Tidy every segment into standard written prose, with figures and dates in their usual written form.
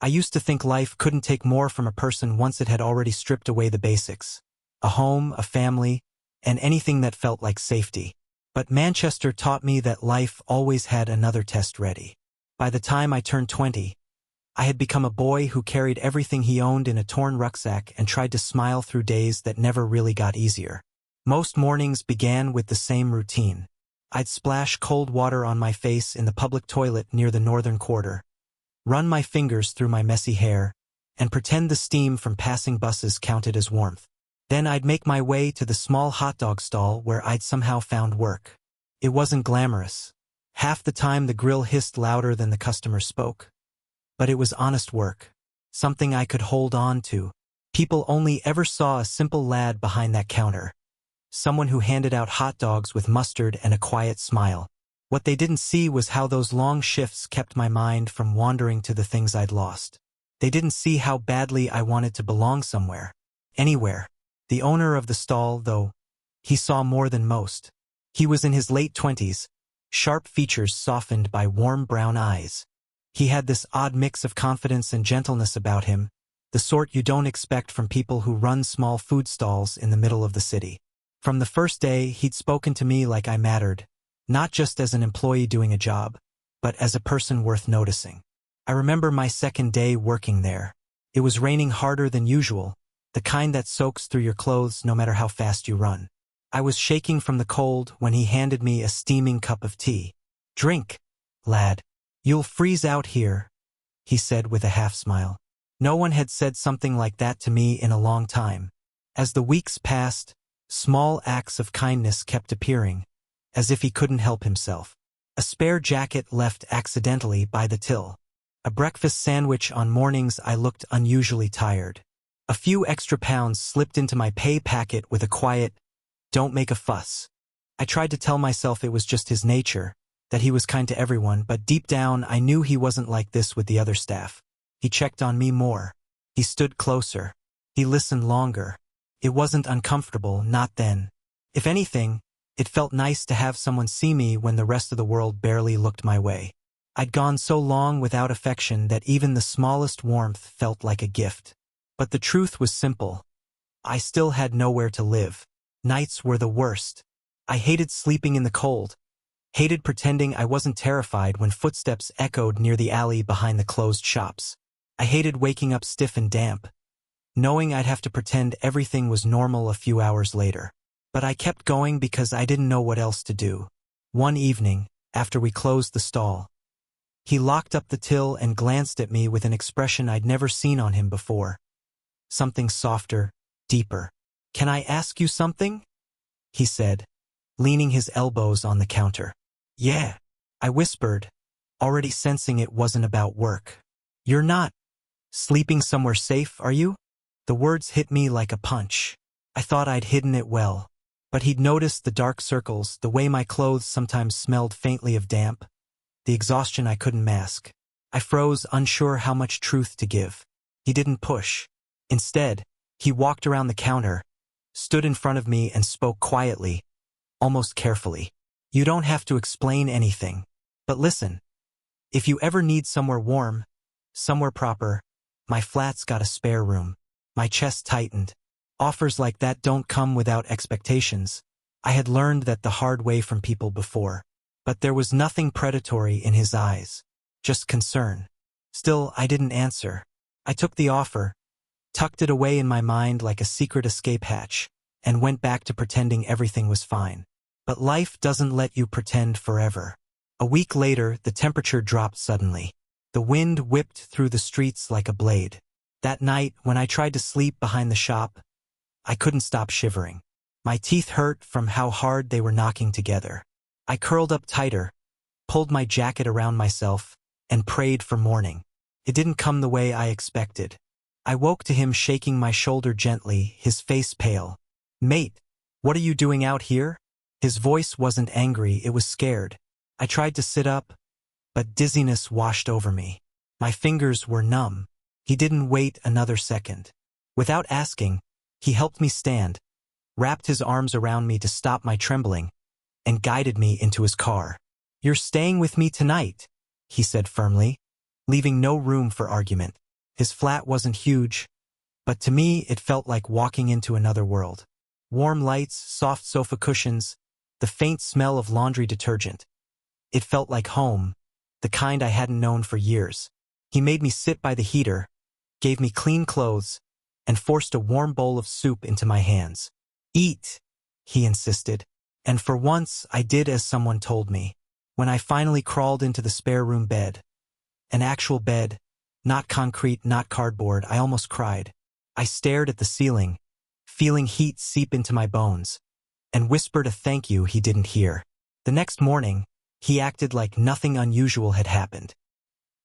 I used to think life couldn't take more from a person once it had already stripped away the basics. A home, a family, and anything that felt like safety. But Manchester taught me that life always had another test ready. By the time I turned 20, I had become a boy who carried everything he owned in a torn rucksack and tried to smile through days that never really got easier. Most mornings began with the same routine. I'd splash cold water on my face in the public toilet near the northern quarter, run my fingers through my messy hair, and pretend the steam from passing buses counted as warmth. Then I'd make my way to the small hot dog stall where I'd somehow found work. It wasn't glamorous. Half the time the grill hissed louder than the customer spoke. But it was honest work, something I could hold on to. People only ever saw a simple lad behind that counter, someone who handed out hot dogs with mustard and a quiet smile. What they didn't see was how those long shifts kept my mind from wandering to the things I'd lost. They didn't see how badly I wanted to belong somewhere, anywhere. The owner of the stall, though, he saw more than most. He was in his late 20s, sharp features softened by warm brown eyes. He had this odd mix of confidence and gentleness about him, the sort you don't expect from people who run small food stalls in the middle of the city. From the first day, he'd spoken to me like I mattered, not just as an employee doing a job, but as a person worth noticing. I remember my second day working there. It was raining harder than usual, the kind that soaks through your clothes no matter how fast you run. I was shaking from the cold when he handed me a steaming cup of tea. "Drink, lad. You'll freeze out here," he said with a half-smile. No one had said something like that to me in a long time. As the weeks passed, small acts of kindness kept appearing, as if he couldn't help himself. A spare jacket left accidentally by the till. A breakfast sandwich on mornings I looked unusually tired. A few extra pounds slipped into my pay packet with a quiet, "Don't make a fuss." I tried to tell myself it was just his nature, that he was kind to everyone, but deep down I knew he wasn't like this with the other staff. He checked on me more. He stood closer. He listened longer. It wasn't uncomfortable, not then. If anything, it felt nice to have someone see me when the rest of the world barely looked my way. I'd gone so long without affection that even the smallest warmth felt like a gift. But the truth was simple. I still had nowhere to live. Nights were the worst. I hated sleeping in the cold. Hated pretending I wasn't terrified when footsteps echoed near the alley behind the closed shops. I hated waking up stiff and damp, knowing I'd have to pretend everything was normal a few hours later. But I kept going because I didn't know what else to do. One evening, after we closed the stall, he locked up the till and glanced at me with an expression I'd never seen on him before. Something softer, deeper. "Can I ask you something?" he said, leaning his elbows on the counter. "Yeah," I whispered, already sensing it wasn't about work. "You're not sleeping somewhere safe, are you?" The words hit me like a punch. I thought I'd hidden it well, but he'd noticed the dark circles, the way my clothes sometimes smelled faintly of damp, the exhaustion I couldn't mask. I froze, unsure how much truth to give. He didn't push. Instead, he walked around the counter, stood in front of me and spoke quietly, almost carefully. "You don't have to explain anything. But listen, if you ever need somewhere warm, somewhere proper, my flat's got a spare room." My chest tightened. Offers like that don't come without expectations. I had learned that the hard way from people before. But there was nothing predatory in his eyes, just concern. Still, I didn't answer. I took the offer, tucked it away in my mind like a secret escape hatch, and went back to pretending everything was fine. But life doesn't let you pretend forever. A week later, the temperature dropped suddenly. The wind whipped through the streets like a blade. That night, when I tried to sleep behind the shop, I couldn't stop shivering. My teeth hurt from how hard they were knocking together. I curled up tighter, pulled my jacket around myself, and prayed for morning. It didn't come the way I expected. I woke to him shaking my shoulder gently, his face pale. "Mate, what are you doing out here?" His voice wasn't angry, it was scared. I tried to sit up, but dizziness washed over me. My fingers were numb. He didn't wait another second. Without asking, he helped me stand, wrapped his arms around me to stop my trembling, and guided me into his car. "You're staying with me tonight," he said firmly, leaving no room for argument. His flat wasn't huge, but to me it felt like walking into another world. Warm lights, soft sofa cushions, the faint smell of laundry detergent. It felt like home, the kind I hadn't known for years. He made me sit by the heater, gave me clean clothes, and forced a warm bowl of soup into my hands. "Eat," he insisted, and for once I did as someone told me. When I finally crawled into the spare room bed, an actual bed, not concrete, not cardboard, I almost cried. I stared at the ceiling, feeling heat seep into my bones, and whispered a thank you he didn't hear. The next morning, he acted like nothing unusual had happened.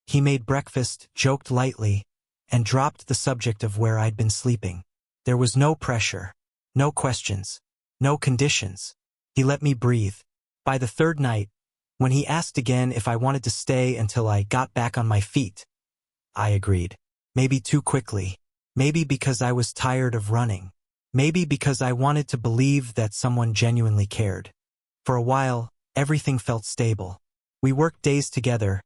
He made breakfast, joked lightly, and dropped the subject of where I'd been sleeping. There was no pressure, no questions, no conditions. He let me breathe. By the third night, when he asked again if I wanted to stay until I got back on my feet, I agreed. Maybe too quickly. Maybe because I was tired of running. Maybe because I wanted to believe that someone genuinely cared. For a while, everything felt stable. We worked days together,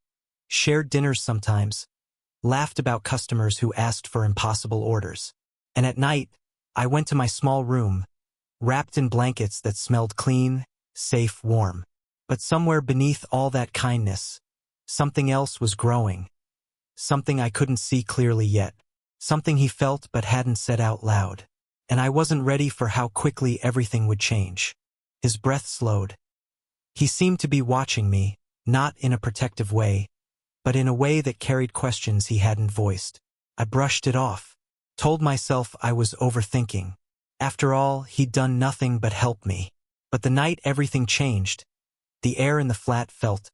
shared dinners sometimes, laughed about customers who asked for impossible orders. And at night, I went to my small room, wrapped in blankets that smelled clean, safe, warm. But somewhere beneath all that kindness, something else was growing. Something I couldn't see clearly yet. Something he felt but hadn't said out loud. And I wasn't ready for how quickly everything would change. His breath slowed. He seemed to be watching me, not in a protective way, but in a way that carried questions he hadn't voiced. I brushed it off, told myself I was overthinking. After all, he'd done nothing but help me. But the night everything changed, the air in the flat felt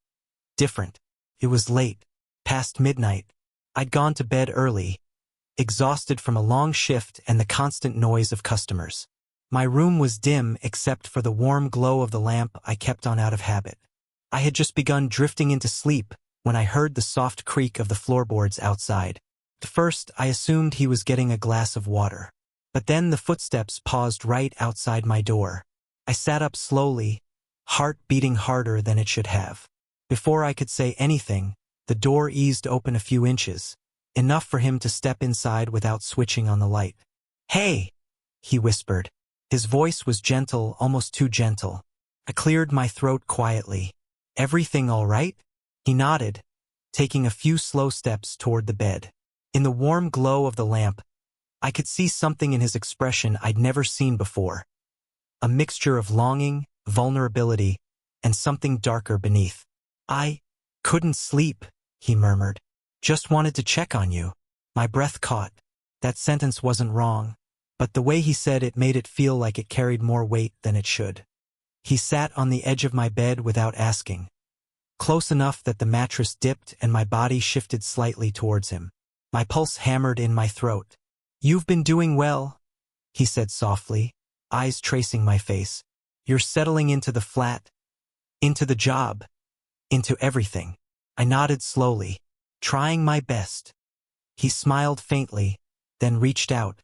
different. It was late, past midnight. I'd gone to bed early, exhausted from a long shift and the constant noise of customers. My room was dim except for the warm glow of the lamp I kept on out of habit. I had just begun drifting into sleep when I heard the soft creak of the floorboards outside. At first, I assumed he was getting a glass of water. But then the footsteps paused right outside my door. I sat up slowly, heart beating harder than it should have. Before I could say anything, the door eased open a few inches, enough for him to step inside without switching on the light. "Hey," he whispered. His voice was gentle, almost too gentle. I cleared my throat quietly. "Everything all right?" He nodded, taking a few slow steps toward the bed. In the warm glow of the lamp, I could see something in his expression I'd never seen before. A mixture of longing, vulnerability, and something darker beneath. "I couldn't sleep," he murmured. "Just wanted to check on you." My breath caught. That sentence wasn't wrong, but the way he said it made it feel like it carried more weight than it should. He sat on the edge of my bed without asking, close enough that the mattress dipped and my body shifted slightly towards him. My pulse hammered in my throat. "You've been doing well," he said softly, eyes tracing my face. "You're settling into the flat, into the job, into everything." I nodded slowly, trying my best. He smiled faintly, then reached out,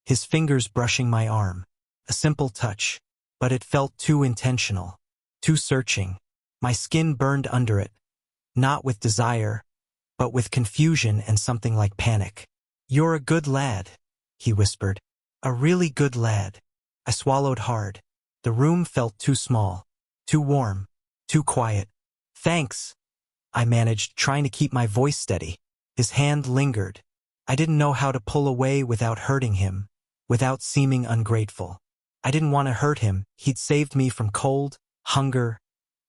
his fingers brushing my arm. A simple touch, but it felt too intentional, too searching. My skin burned under it, not with desire, but with confusion and something like panic. "You're a good lad," he whispered. "A really good lad." I swallowed hard. The room felt too small, too warm, too quiet. "Thanks," I managed, trying to keep my voice steady. His hand lingered. I didn't know how to pull away without hurting him, without seeming ungrateful. I didn't want to hurt him. He'd saved me from cold, hunger,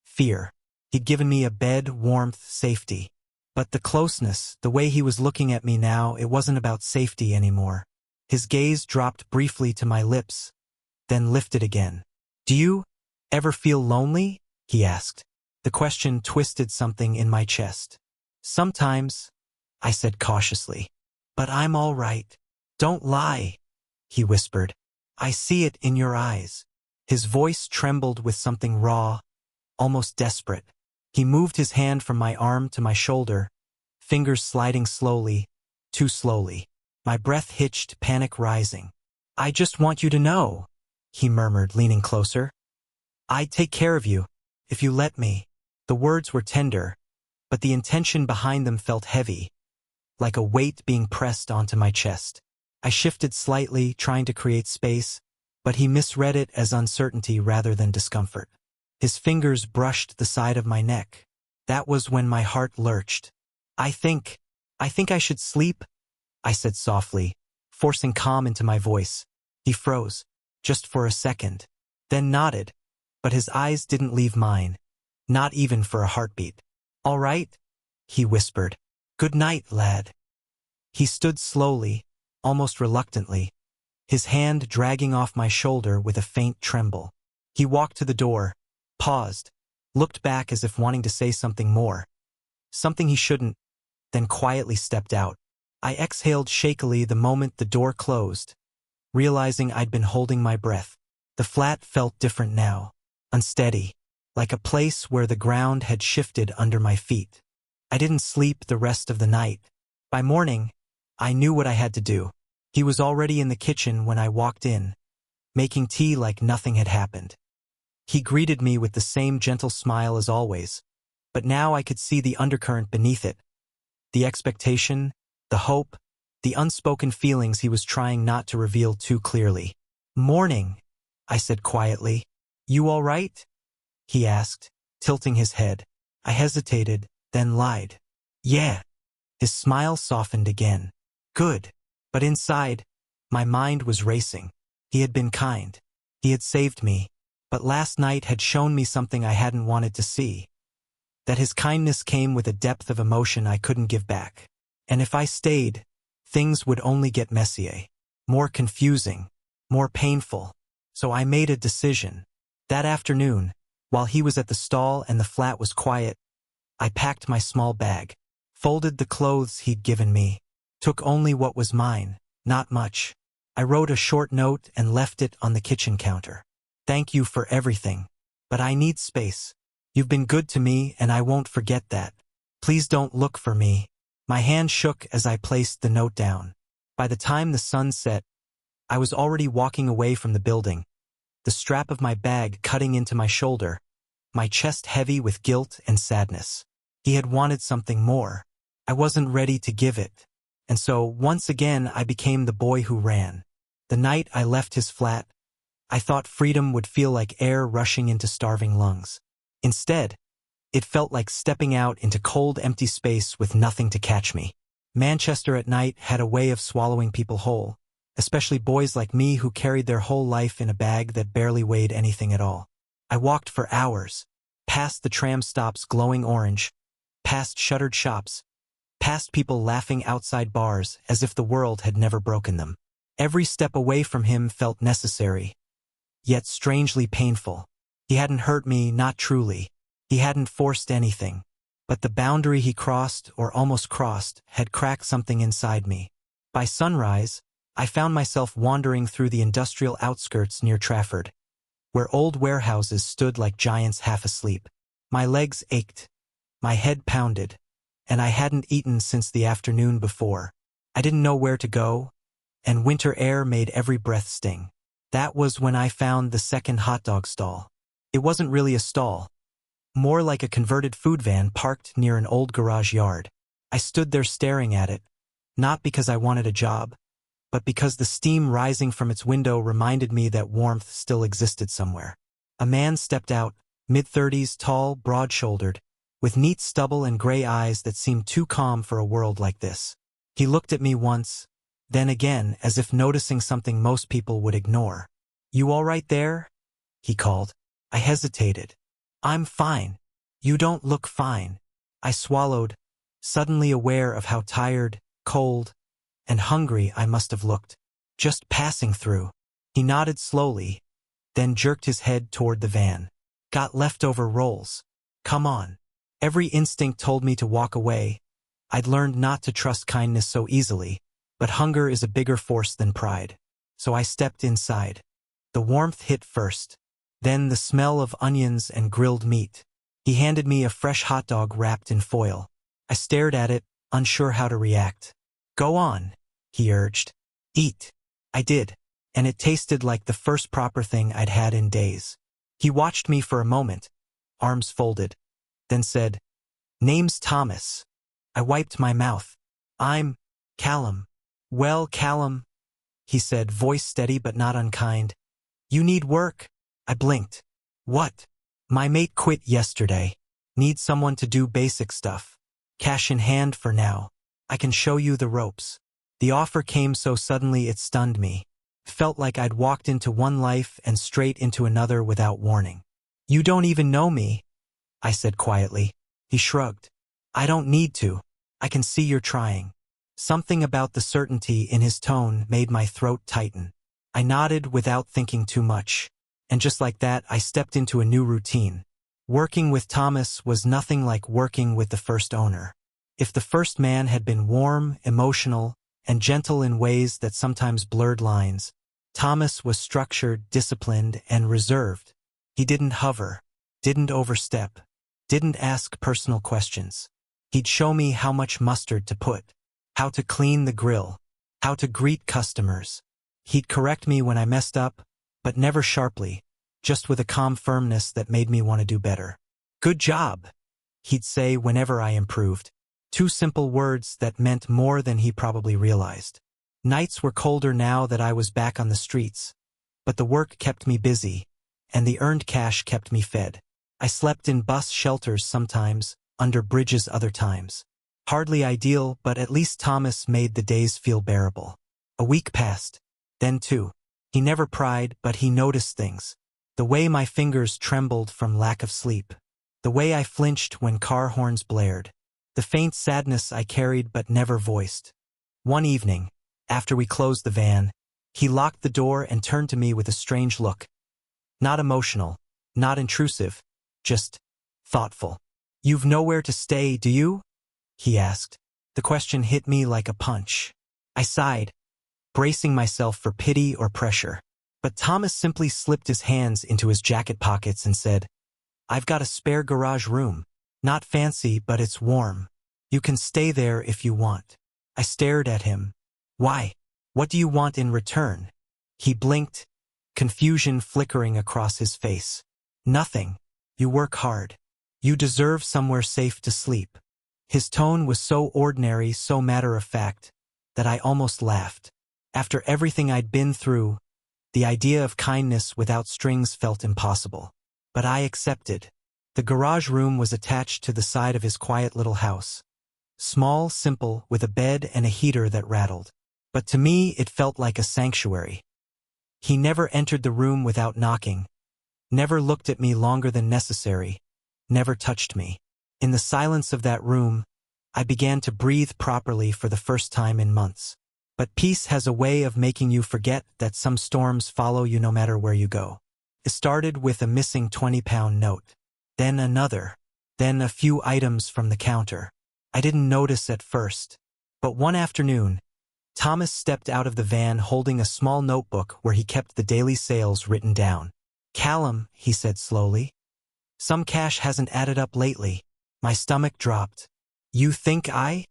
fear. He'd given me a bed, warmth, safety. But the closeness, the way he was looking at me now, it wasn't about safety anymore. His gaze dropped briefly to my lips, then lifted again. "Do you ever feel lonely?" he asked. The question twisted something in my chest. "Sometimes," I said cautiously. "But I'm all right." "Don't lie," he whispered. "I see it in your eyes." His voice trembled with something raw, almost desperate. He moved his hand from my arm to my shoulder, fingers sliding slowly, too slowly. My breath hitched, panic rising. "I just want you to know," he murmured, leaning closer. "I'd take care of you, if you let me." The words were tender, but the intention behind them felt heavy. like a weight being pressed onto my chest. I shifted slightly, trying to create space, but he misread it as uncertainty rather than discomfort. His fingers brushed the side of my neck. That was when my heart lurched. I think I should sleep," I said softly, forcing calm into my voice. He froze, just for a second, then nodded, but his eyes didn't leave mine, not even for a heartbeat. "All right," he whispered. "Good night, lad." He stood slowly, almost reluctantly, his hand dragging off my shoulder with a faint tremble. He walked to the door, paused, looked back as if wanting to say something more. Something he shouldn't, then quietly stepped out. I exhaled shakily the moment the door closed, realizing I'd been holding my breath. The flat felt different now, unsteady, like a place where the ground had shifted under my feet. I didn't sleep the rest of the night. By morning, I knew what I had to do. He was already in the kitchen when I walked in, making tea like nothing had happened. He greeted me with the same gentle smile as always, but now I could see the undercurrent beneath it. The expectation, the hope, the unspoken feelings he was trying not to reveal too clearly. "Morning," I said quietly. "You all right?" he asked, tilting his head. I hesitated, then lied. "Yeah." His smile softened again. "Good." But inside, my mind was racing. He had been kind. He had saved me. But last night had shown me something I hadn't wanted to see. That his kindness came with a depth of emotion I couldn't give back. And if I stayed, things would only get messier, more confusing, more painful. So I made a decision. That afternoon, while he was at the stall and the flat was quiet, I packed my small bag, folded the clothes he'd given me, took only what was mine, not much. I wrote a short note and left it on the kitchen counter. "Thank you for everything, but I need space. You've been good to me and I won't forget that. Please don't look for me." My hand shook as I placed the note down. By the time the sun set, I was already walking away from the building, the strap of my bag cutting into my shoulder, my chest heavy with guilt and sadness. He had wanted something more. I wasn't ready to give it. And so, once again, I became the boy who ran. The night I left his flat, I thought freedom would feel like air rushing into starving lungs. Instead, it felt like stepping out into cold, empty space with nothing to catch me. Manchester at night had a way of swallowing people whole, especially boys like me who carried their whole life in a bag that barely weighed anything at all. I walked for hours, past the tram stops glowing orange, past shuttered shops, past people laughing outside bars as if the world had never broken them. Every step away from him felt necessary, yet strangely painful. He hadn't hurt me, not truly. He hadn't forced anything. But the boundary he crossed, or almost crossed, had cracked something inside me. By sunrise, I found myself wandering through the industrial outskirts near Trafford, where old warehouses stood like giants half asleep. My legs ached, my head pounded, and I hadn't eaten since the afternoon before. I didn't know where to go, and winter air made every breath sting. That was when I found the second hot dog stall. It wasn't really a stall, more like a converted food van parked near an old garage yard. I stood there staring at it, not because I wanted a job, but because the steam rising from its window reminded me that warmth still existed somewhere. A man stepped out, mid-30s, tall, broad-shouldered, with neat stubble and gray eyes that seemed too calm for a world like this. He looked at me once, then again as if noticing something most people would ignore. "You all right there?" he called. I hesitated. "I'm fine." "You don't look fine." I swallowed, suddenly aware of how tired, cold, and hungry I must have looked. "Just passing through." He nodded slowly, then jerked his head toward the van. "Got leftover rolls. Come on." Every instinct told me to walk away. I'd learned not to trust kindness so easily, but hunger is a bigger force than pride. So I stepped inside. The warmth hit first, then the smell of onions and grilled meat. He handed me a fresh hot dog wrapped in foil. I stared at it, unsure how to react. "Go on," he urged. "Eat." I did, and it tasted like the first proper thing I'd had in days. He watched me for a moment, arms folded, then said, "Name's Thomas." I wiped my mouth. I'm Callum. Well, Callum, he said, voice steady but not unkind. You need work? I blinked. What? My mate quit yesterday. Need someone to do basic stuff. Cash in hand for now. I can show you the ropes. The offer came so suddenly it stunned me. Felt like I'd walked into one life and straight into another without warning. You don't even know me, I said quietly. He shrugged. I don't need to. I can see you're trying. Something about the certainty in his tone made my throat tighten. I nodded without thinking too much. And just like that, I stepped into a new routine. Working with Thomas was nothing like working with the first owner. If the first man had been warm, emotional, and gentle in ways that sometimes blurred lines, Thomas was structured, disciplined, and reserved. He didn't hover, didn't overstep, didn't ask personal questions. He'd show me how much mustard to put, how to clean the grill, how to greet customers. He'd correct me when I messed up, but never sharply, just with a calm firmness that made me want to do better. Good job, he'd say whenever I improved. Two simple words that meant more than he probably realized. Nights were colder now that I was back on the streets, but the work kept me busy, and the earned cash kept me fed. I slept in bus shelters sometimes, under bridges other times. Hardly ideal, but at least Thomas made the days feel bearable. A week passed. Then two. He never pried, but he noticed things. The way my fingers trembled from lack of sleep. The way I flinched when car horns blared. The faint sadness I carried but never voiced. One evening, after we closed the van, he locked the door and turned to me with a strange look. Not emotional, not intrusive, just thoughtful. You've nowhere to stay, do you? He asked. The question hit me like a punch. I sighed, bracing myself for pity or pressure. But Thomas simply slipped his hands into his jacket pockets and said, I've got a spare garage room. Not fancy, but it's warm. You can stay there if you want. I stared at him. Why? What do you want in return? He blinked, confusion flickering across his face. Nothing. You work hard. You deserve somewhere safe to sleep. His tone was so ordinary, so matter-of-fact, that I almost laughed. After everything I'd been through, the idea of kindness without strings felt impossible. But I accepted. The garage room was attached to the side of his quiet little house. Small, simple, with a bed and a heater that rattled. But to me it felt like a sanctuary. He never entered the room without knocking, never looked at me longer than necessary, never touched me. In the silence of that room, I began to breathe properly for the first time in months. But peace has a way of making you forget that some storms follow you no matter where you go. It started with a missing 20-pound note. Then another. Then a few items from the counter. I didn't notice at first. But one afternoon, Thomas stepped out of the van holding a small notebook where he kept the daily sales written down. Callum, he said slowly. Some cash hasn't added up lately. My stomach dropped. You think I?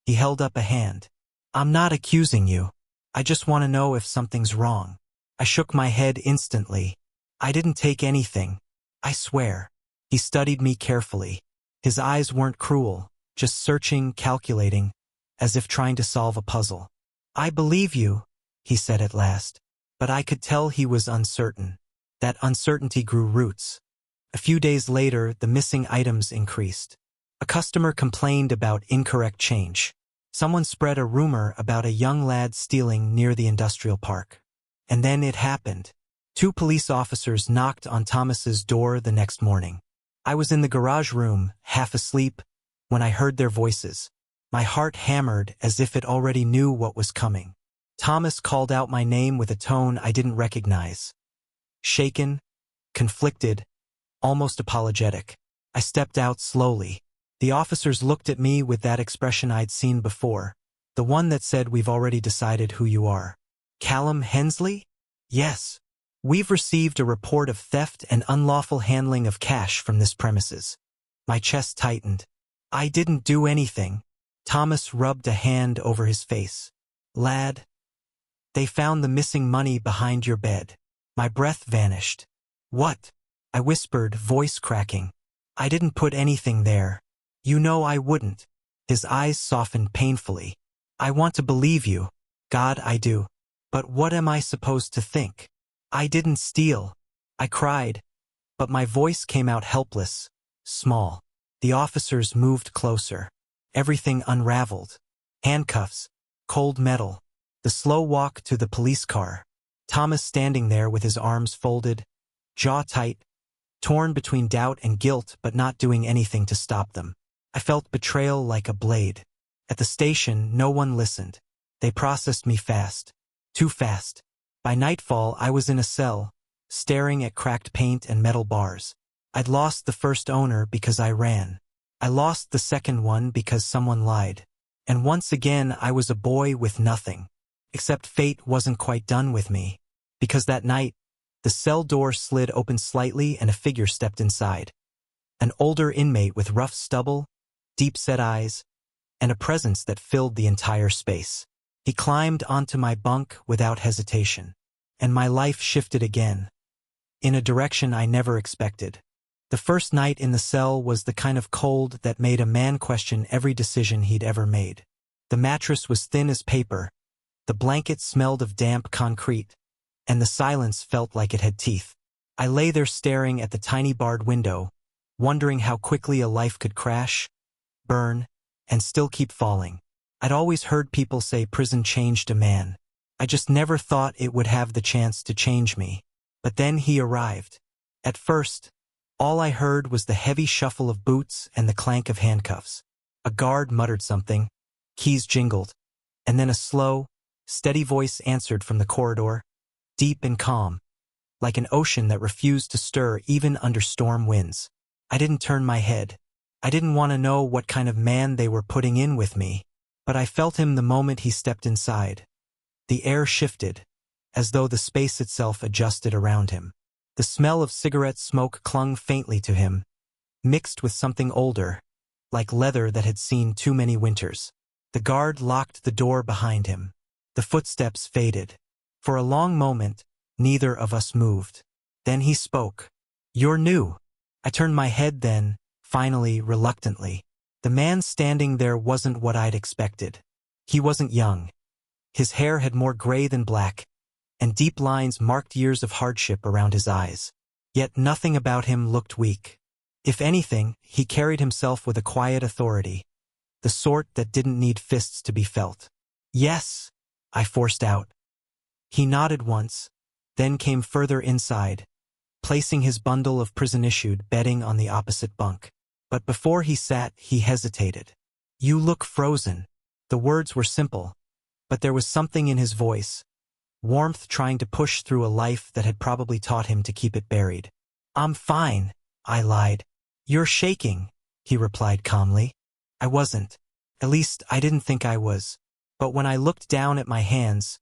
He held up a hand. I'm not accusing you. I just want to know if something's wrong. I shook my head instantly. I didn't take anything. I swear. He studied me carefully. His eyes weren't cruel, just searching, calculating, as if trying to solve a puzzle. I believe you, he said at last. But I could tell he was uncertain. That uncertainty grew roots. A few days later, the missing items increased. A customer complained about incorrect change. Someone spread a rumor about a young lad stealing near the industrial park. And then it happened. 2 police officers knocked on Thomas's door the next morning. I was in the garage room, half asleep, when I heard their voices. My heart hammered as if it already knew what was coming. Thomas called out my name with a tone I didn't recognize. Shaken, conflicted, almost apologetic. I stepped out slowly. The officers looked at me with that expression I'd seen before, the one that said, "We've already decided who you are." Callum Hensley? Yes. We've received a report of theft and unlawful handling of cash from this premises. My chest tightened. I didn't do anything. Thomas rubbed a hand over his face. Lad, they found the missing money behind your bed. My breath vanished. What? I whispered, voice cracking. I didn't put anything there. You know I wouldn't. His eyes softened painfully. I want to believe you. God, I do. But what am I supposed to think? I didn't steal. I cried, but my voice came out helpless, small. The officers moved closer. Everything unraveled. Handcuffs, cold metal, the slow walk to the police car. Thomas standing there with his arms folded, jaw tight, torn between doubt and guilt but not doing anything to stop them. I felt betrayal like a blade. At the station, no one listened. They processed me fast. Too fast. By nightfall, I was in a cell, staring at cracked paint and metal bars. I'd lost the first owner because I ran. I lost the second one because someone lied. And once again, I was a boy with nothing. Except fate wasn't quite done with me. Because that night, the cell door slid open slightly and a figure stepped inside. An older inmate with rough stubble, deep-set eyes, and a presence that filled the entire space. He climbed onto my bunk without hesitation. And my life shifted again. In a direction I never expected. The first night in the cell was the kind of cold that made a man question every decision he'd ever made. The mattress was thin as paper, the blanket smelled of damp concrete, and the silence felt like it had teeth. I lay there staring at the tiny barred window, wondering how quickly a life could crash, burn, and still keep falling. I'd always heard people say prison changed a man. I just never thought it would have the chance to change me. But then he arrived. At first, all I heard was the heavy shuffle of boots and the clank of handcuffs. A guard muttered something, keys jingled, and then a slow, steady voice answered from the corridor, deep and calm, like an ocean that refused to stir even under storm winds. I didn't turn my head. I didn't want to know what kind of man they were putting in with me, but I felt him the moment he stepped inside. The air shifted, as though the space itself adjusted around him. The smell of cigarette smoke clung faintly to him, mixed with something older, like leather that had seen too many winters. The guard locked the door behind him. The footsteps faded. For a long moment, neither of us moved. Then he spoke. "You're new." I turned my head then, finally, reluctantly. The man standing there wasn't what I'd expected. He wasn't young. His hair had more gray than black, and deep lines marked years of hardship around his eyes. Yet nothing about him looked weak. If anything, he carried himself with a quiet authority, the sort that didn't need fists to be felt. "Yes," I forced out. He nodded once, then came further inside, placing his bundle of prison-issued bedding on the opposite bunk. But before he sat, he hesitated. "You look frozen." The words were simple, but there was something in his voice, warmth trying to push through a life that had probably taught him to keep it buried. "I'm fine," I lied. "You're shaking," he replied calmly. I wasn't. At least, I didn't think I was. But when I looked down at my hands,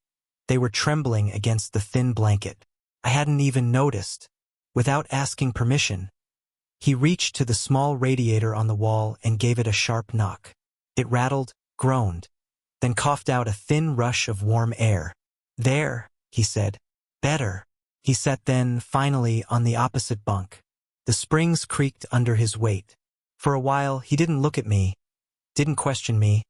they were trembling against the thin blanket. I hadn't even noticed. Without asking permission, he reached to the small radiator on the wall and gave it a sharp knock. It rattled, groaned, then coughed out a thin rush of warm air. "There," he said. "Better." He sat then, finally, on the opposite bunk. The springs creaked under his weight. For a while, he didn't look at me, didn't question me,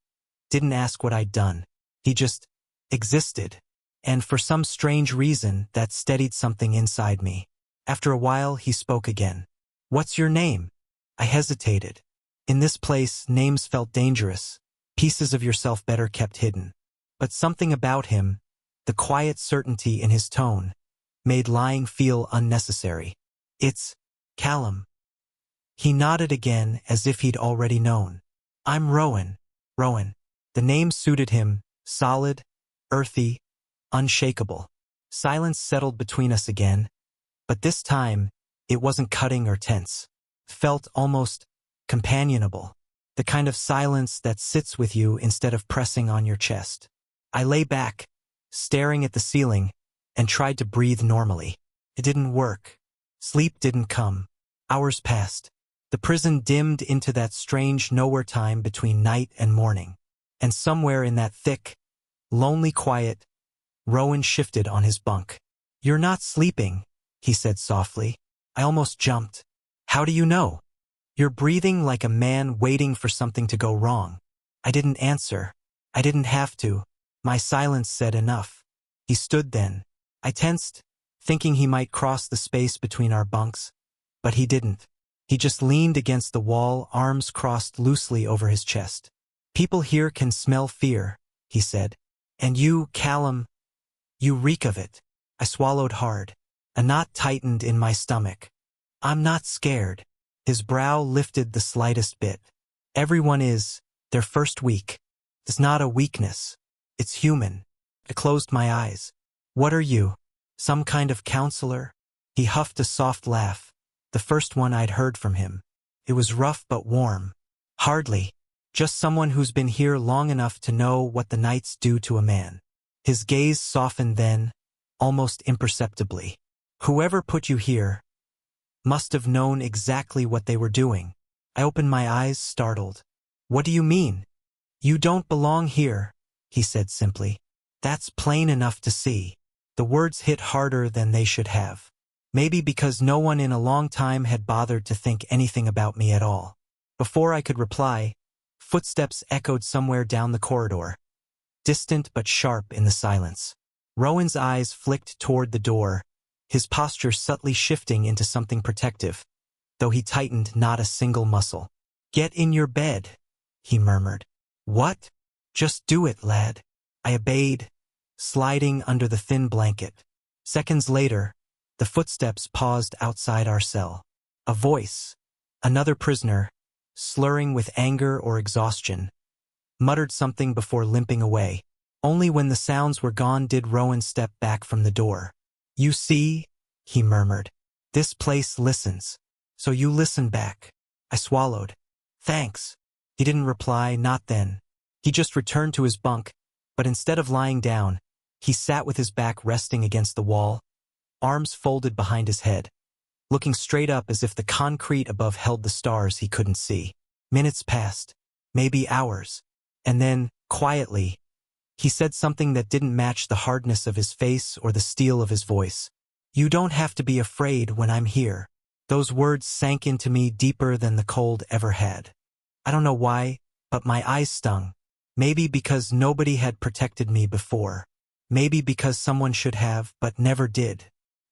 didn't ask what I'd done. He just existed. And for some strange reason, that steadied something inside me. After a while, he spoke again. "What's your name?" I hesitated. In this place, names felt dangerous, pieces of yourself better kept hidden. But something about him, the quiet certainty in his tone, made lying feel unnecessary. "It's Callum." He nodded again as if he'd already known. "I'm Rowan." Rowan. The name suited him, solid, earthy, unshakable. Silence settled between us again, but this time, it wasn't cutting or tense. Felt almost companionable. The kind of silence that sits with you instead of pressing on your chest. I lay back, staring at the ceiling, and tried to breathe normally. It didn't work. Sleep didn't come. Hours passed. The prison dimmed into that strange nowhere time between night and morning. And somewhere in that thick, lonely quiet, Rowan shifted on his bunk. "You're not sleeping," he said softly. I almost jumped. "How do you know?" "You're breathing like a man waiting for something to go wrong." I didn't answer. I didn't have to. My silence said enough. He stood then. I tensed, thinking he might cross the space between our bunks. But he didn't. He just leaned against the wall, arms crossed loosely over his chest. People here can smell fear, he said. And you, Callum, you reek of it. I swallowed hard. A knot tightened in my stomach. I'm not scared. His brow lifted the slightest bit. Everyone is. Their first week. It's not a weakness. It's human. I closed my eyes. What are you? Some kind of counselor? He huffed a soft laugh. The first one I'd heard from him. It was rough but warm. Hardly. Just someone who's been here long enough to know what the nights do to a man. His gaze softened then, almost imperceptibly. Whoever put you here must have known exactly what they were doing. I opened my eyes, startled. What do you mean? You don't belong here, he said simply. That's plain enough to see. The words hit harder than they should have. Maybe because no one in a long time had bothered to think anything about me at all. Before I could reply, footsteps echoed somewhere down the corridor, distant but sharp in the silence. Rowan's eyes flicked toward the door, his posture subtly shifting into something protective, though he tightened not a single muscle. Get in your bed, he murmured. What? Just do it, lad. I obeyed, sliding under the thin blanket. Seconds later, the footsteps paused outside our cell. A voice, another prisoner, slurring with anger or exhaustion, muttered something before limping away. Only when the sounds were gone did Rowan step back from the door. You see, he murmured, this place listens. So you listen back. I swallowed. Thanks. He didn't reply, not then. He just returned to his bunk, but instead of lying down, he sat with his back resting against the wall, arms folded behind his head, looking straight up as if the concrete above held the stars he couldn't see. Minutes passed, maybe hours, and then, quietly, he said something that didn't match the hardness of his face or the steel of his voice. You don't have to be afraid when I'm here. Those words sank into me deeper than the cold ever had. I don't know why, but my eyes stung. Maybe because nobody had protected me before. Maybe because someone should have, but never did.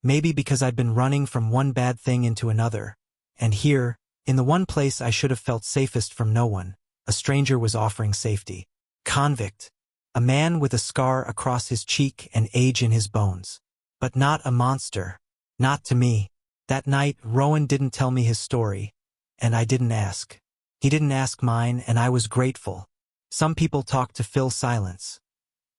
Maybe because I'd been running from one bad thing into another. And here, in the one place I should have felt safest from no one, a stranger was offering safety. Convict. A man with a scar across his cheek and age in his bones. But not a monster. Not to me. That night, Rowan didn't tell me his story, and I didn't ask. He didn't ask mine, and I was grateful. Some people talked to fill silence.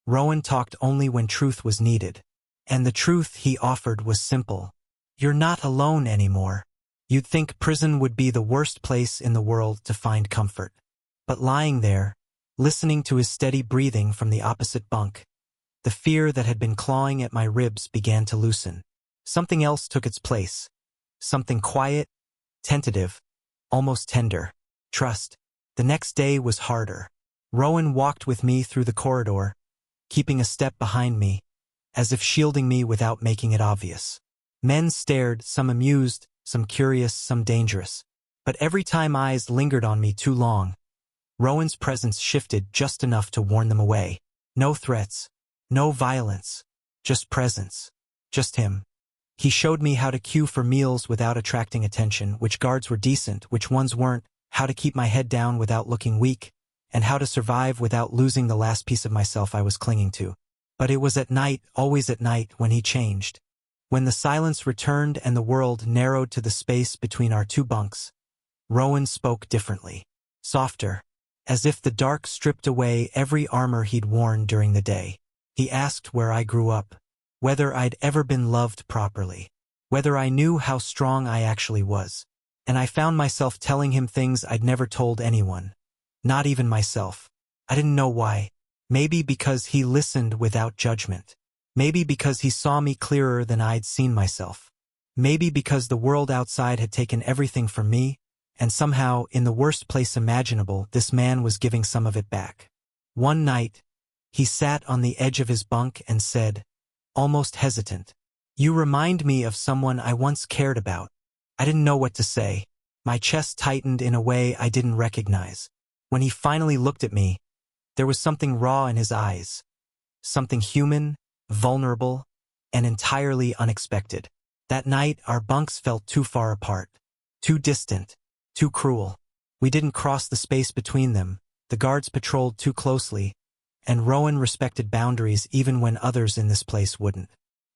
Rowan talked only when truth was needed. And the truth he offered was simple. You're not alone anymore. You'd think prison would be the worst place in the world to find comfort. But lying there, listening to his steady breathing from the opposite bunk, the fear that had been clawing at my ribs began to loosen. Something else took its place. Something quiet, tentative, almost tender. Trust. The next day was harder. Rowan walked with me through the corridor, keeping a step behind me, as if shielding me without making it obvious. Men stared, some amused, some curious, some dangerous. But every time eyes lingered on me too long, Rowan's presence shifted just enough to warn them away. No threats, no violence, just presence, just him. He showed me how to queue for meals without attracting attention, which guards were decent, which ones weren't, how to keep my head down without looking weak, and how to survive without losing the last piece of myself I was clinging to. But it was at night, always at night, when he changed. When the silence returned and the world narrowed to the space between our two bunks, Rowan spoke differently, softer, as if the dark stripped away every armor he'd worn during the day. He asked where I grew up, whether I'd ever been loved properly, whether I knew how strong I actually was. And I found myself telling him things I'd never told anyone, not even myself. I didn't know why. Maybe because he listened without judgment. Maybe because he saw me clearer than I'd seen myself. Maybe because the world outside had taken everything from me, and somehow, in the worst place imaginable, this man was giving some of it back. One night, he sat on the edge of his bunk and said, almost hesitant, "You remind me of someone I once cared about." I didn't know what to say. My chest tightened in a way I didn't recognize. When he finally looked at me, There was something raw in his eyes, something human, vulnerable, and entirely unexpected. That night, our bunks felt too far apart, too distant, too cruel. We didn't cross the space between them, the guards patrolled too closely, and Rowan respected boundaries even when others in this place wouldn't.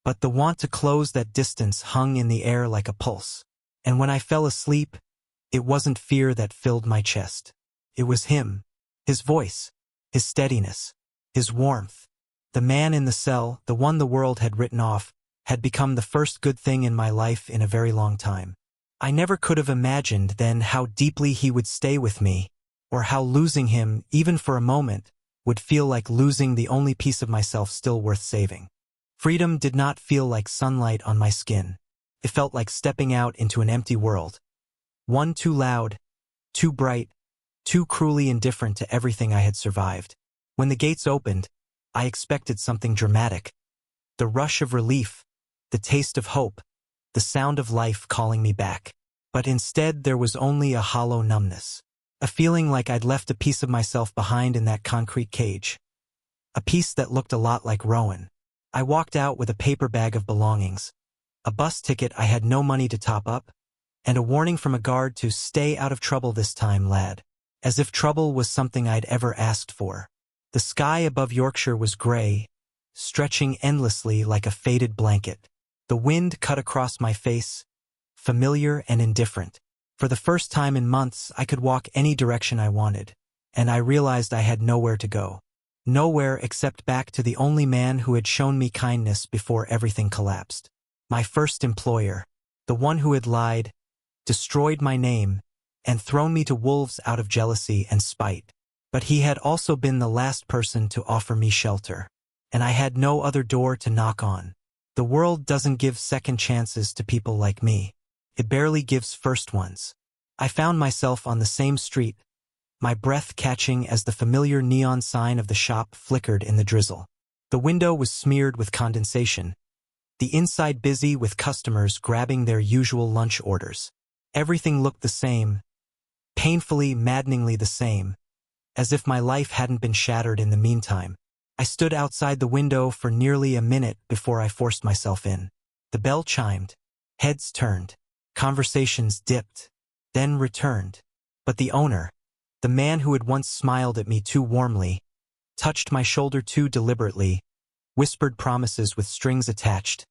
But the want to close that distance hung in the air like a pulse. And when I fell asleep, it wasn't fear that filled my chest. It was him, his voice, his steadiness, his warmth. The man in the cell, the one the world had written off, had become the first good thing in my life in a very long time. I never could have imagined then how deeply he would stay with me, or how losing him, even for a moment, would feel like losing the only piece of myself still worth saving. Freedom did not feel like sunlight on my skin. It felt like stepping out into an empty world. One too loud, too bright, too cruelly indifferent to everything I had survived. When the gates opened, I expected something dramatic. The rush of relief, the taste of hope, the sound of life calling me back. But instead there was only a hollow numbness. A feeling like I'd left a piece of myself behind in that concrete cage. A piece that looked a lot like Rowan. I walked out with a paper bag of belongings, a bus ticket I had no money to top up, and a warning from a guard to stay out of trouble this time, lad. As if trouble was something I'd ever asked for. The sky above Yorkshire was gray, stretching endlessly like a faded blanket. The wind cut across my face, familiar and indifferent. For the first time in months, I could walk any direction I wanted, and I realized I had nowhere to go. Nowhere except back to the only man who had shown me kindness before everything collapsed. My first employer, the one who had lied, destroyed my name, and thrown me to wolves out of jealousy and spite. But he had also been the last person to offer me shelter, and I had no other door to knock on. The world doesn't give second chances to people like me. It barely gives first ones. I found myself on the same street, my breath catching as the familiar neon sign of the shop flickered in the drizzle. The window was smeared with condensation, the inside busy with customers grabbing their usual lunch orders. Everything looked the same, painfully, maddeningly the same, as if my life hadn't been shattered in the meantime. I stood outside the window for nearly a minute before I forced myself in. The bell chimed, heads turned, conversations dipped, then returned. But the owner, the man who had once smiled at me too warmly, touched my shoulder too deliberately, whispered promises with strings attached,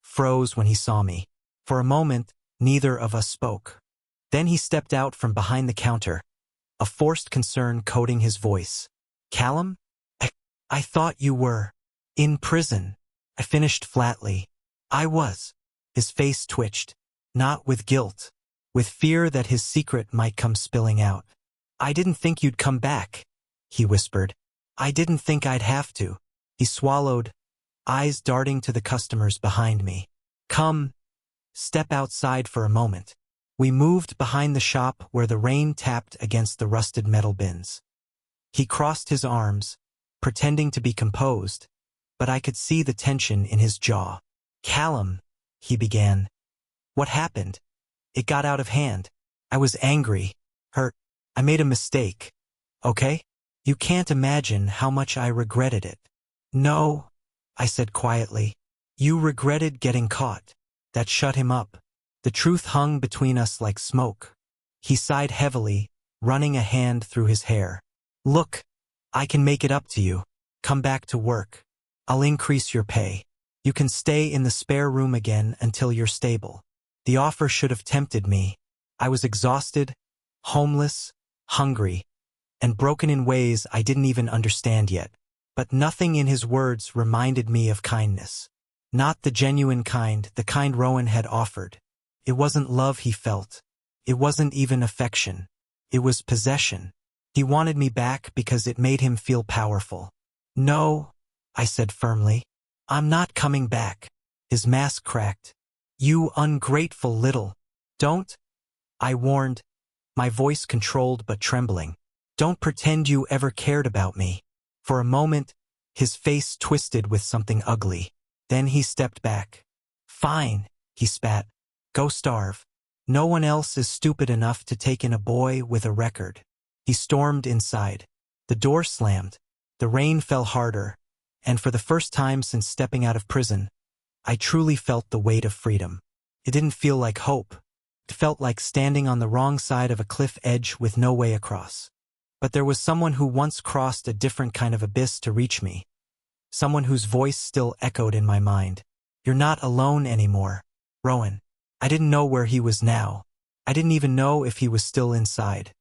froze when he saw me. For a moment, neither of us spoke. Then he stepped out from behind the counter, a forced concern coating his voice. "Callum? I thought you were in prison." I finished flatly. "I was." His face twitched, not with guilt, with fear that his secret might come spilling out. "I didn't think you'd come back," he whispered. "I didn't think I'd have to." He swallowed, eyes darting to the customers behind me. "Come, step outside for a moment." We moved behind the shop where the rain tapped against the rusted metal bins. He crossed his arms, pretending to be composed, but I could see the tension in his jaw. "Callum," he began. "What happened? It got out of hand." I was angry, hurt. "I made a mistake, okay? You can't imagine how much I regretted it." "No," I said quietly. "You regretted getting caught." That shut him up. The truth hung between us like smoke. He sighed heavily, running a hand through his hair. "Look, I can make it up to you. Come back to work. I'll increase your pay. You can stay in the spare room again until you're stable." The offer should have tempted me. I was exhausted, homeless, hungry, and broken in ways I didn't even understand yet. But nothing in his words reminded me of kindness. Not the genuine kind, the kind Rowan had offered. It wasn't love he felt. It wasn't even affection. It was possession. He wanted me back because it made him feel powerful. "No," I said firmly. "I'm not coming back." His mask cracked. "You ungrateful little." "Don't," I warned, my voice controlled but trembling. "Don't pretend you ever cared about me." For a moment, his face twisted with something ugly. Then he stepped back. "Fine," he spat. "Go starve. No one else is stupid enough to take in a boy with a record." He stormed inside. The door slammed, The rain fell harder, and for the first time since stepping out of prison, I truly felt the weight of freedom. It didn't feel like hope. It felt like standing on the wrong side of a cliff edge with no way across. But there was someone who once crossed a different kind of abyss to reach me. Someone whose voice still echoed in my mind. "You're not alone anymore, Rowan." I didn't know where he was now. I didn't even know if he was still inside.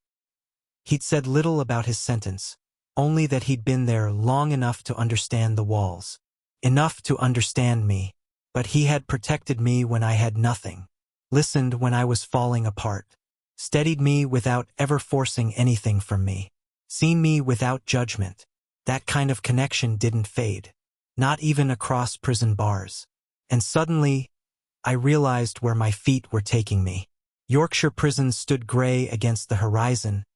He'd said little about his sentence, only that he'd been there long enough to understand the walls. Enough to understand me. But he had protected me when I had nothing. Listened when I was falling apart. Steadied me without ever forcing anything from me. Seen me without judgment. That kind of connection didn't fade. Not even across prison bars. And suddenly, I realized where my feet were taking me. Yorkshire prison stood gray against the horizon,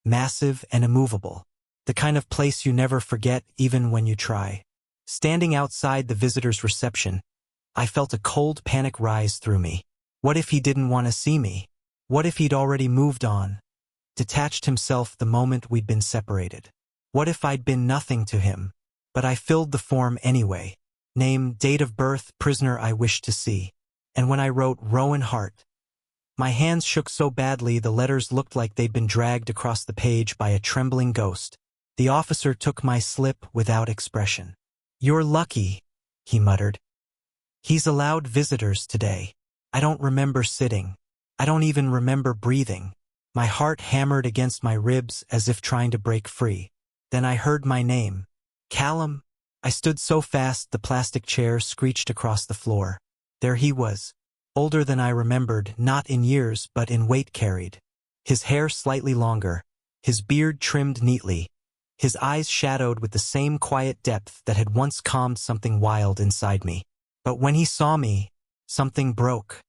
massive and immovable. The kind of place you never forget even when you try. Standing outside the visitor's reception, I felt a cold panic rise through me. What if he didn't want to see me? What if he'd already moved on? Detached himself the moment we'd been separated? What if I'd been nothing to him? But I filled the form anyway. Name, date of birth, prisoner I wished to see. And when I wrote Rowan Hart, my hands shook so badly the letters looked like they'd been dragged across the page by a trembling ghost. The officer took my slip without expression. "You're lucky," he muttered. "He's allowed visitors today." I don't remember sitting. I don't even remember breathing. My heart hammered against my ribs as if trying to break free. Then I heard my name. "Callum." I stood so fast the plastic chair screeched across the floor. There he was. Older than I remembered, not in years but in weight carried. His hair slightly longer, his beard trimmed neatly, his eyes shadowed with the same quiet depth that had once calmed something wild inside me. But when he saw me, something broke.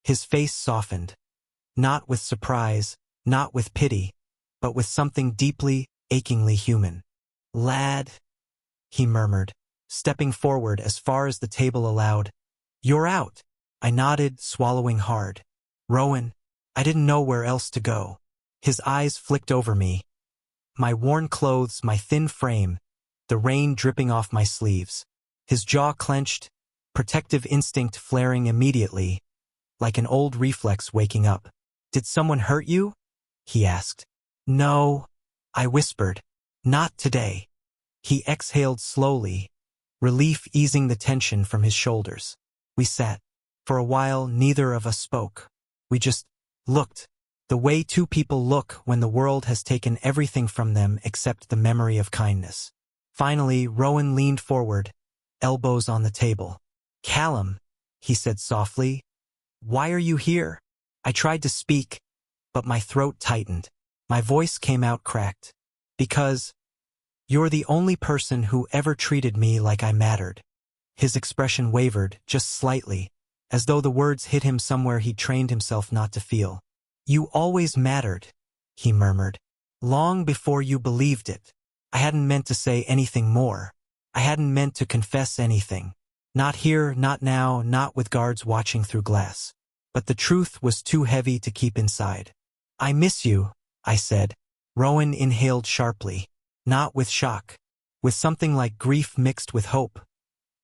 His face softened. Not with surprise, not with pity, but with something deeply, achingly human. "Lad," he murmured, stepping forward as far as the table allowed. "You're out." I nodded, swallowing hard. "Rowan." I didn't know where else to go. His eyes flicked over me. My worn clothes, my thin frame, the rain dripping off my sleeves. His jaw clenched, protective instinct flaring immediately, like an old reflex waking up. "Did someone hurt you?" he asked. "No," I whispered. "Not today." He exhaled slowly, relief easing the tension from his shoulders. We sat. For a while, neither of us spoke. We just looked. The way two people look when the world has taken everything from them except the memory of kindness. Finally, Rowan leaned forward, elbows on the table. "Callum," he said softly, "why are you here?" I tried to speak, but my throat tightened. My voice came out cracked. "Because you're the only person who ever treated me like I mattered." His expression wavered, just slightly, as though the words hit him somewhere he'd trained himself not to feel. "You always mattered," he murmured. "Long before you believed it." I hadn't meant to say anything more. I hadn't meant to confess anything. Not here, not now, not with guards watching through glass. But the truth was too heavy to keep inside. "I miss you," I said. Rowan inhaled sharply. Not with shock. With something like grief mixed with hope.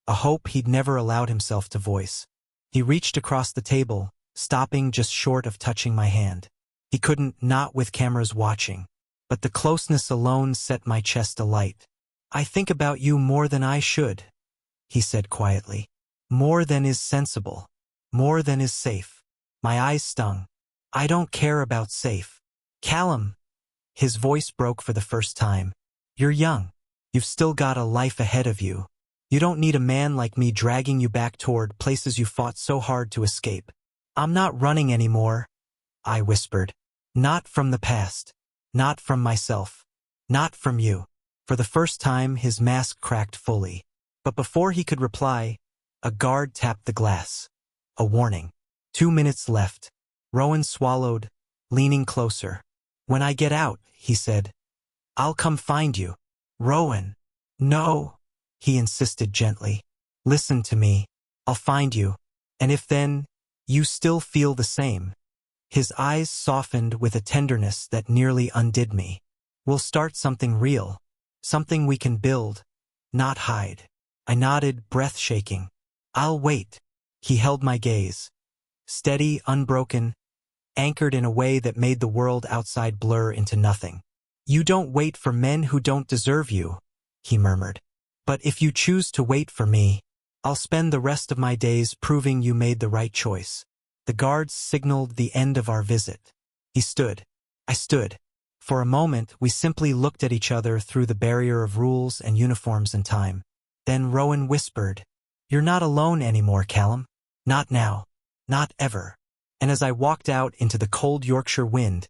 A hope he'd never allowed himself to voice. He reached across the table, stopping just short of touching my hand. He couldn't, not with cameras watching. But the closeness alone set my chest alight. "I think about you more than I should," he said quietly. "More than is sensible. More than is safe." My eyes stung. "I don't care about safe." "Callum." His voice broke for the first time. "You're young. You've still got a life ahead of you. You don't need a man like me dragging you back toward places you fought so hard to escape." "I'm not running anymore," I whispered. "Not from the past. Not from myself. Not from you." For the first time, his mask cracked fully. But before he could reply, a guard tapped the glass. A warning. 2 minutes left. Rowan swallowed, leaning closer. "When I get out," he said, "I'll come find you." "Rowan." "No," he insisted gently. "Listen to me. I'll find you. And if then, you still feel the same." His eyes softened with a tenderness that nearly undid me. "We'll start something real. Something we can build, not hide. I nodded, breath shaking. I'll wait. He held my gaze. Steady, unbroken, anchored in a way that made the world outside blur into nothing. You don't wait for men who don't deserve you, he murmured. But if you choose to wait for me, I'll spend the rest of my days proving you made the right choice. The guards signaled the end of our visit. He stood. I stood. For a moment, we simply looked at each other through the barrier of rules and uniforms and time. Then Rowan whispered, "You're not alone anymore, Callum. Not now. Not ever." And as I walked out into the cold Yorkshire wind,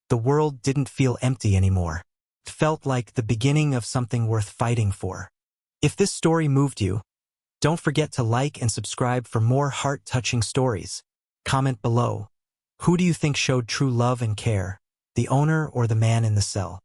the world didn't feel empty anymore. It felt like the beginning of something worth fighting for. If this story moved you, don't forget to like and subscribe for more heart-touching stories. Comment below. Who do you think showed true love and care, the owner or the man in the cell?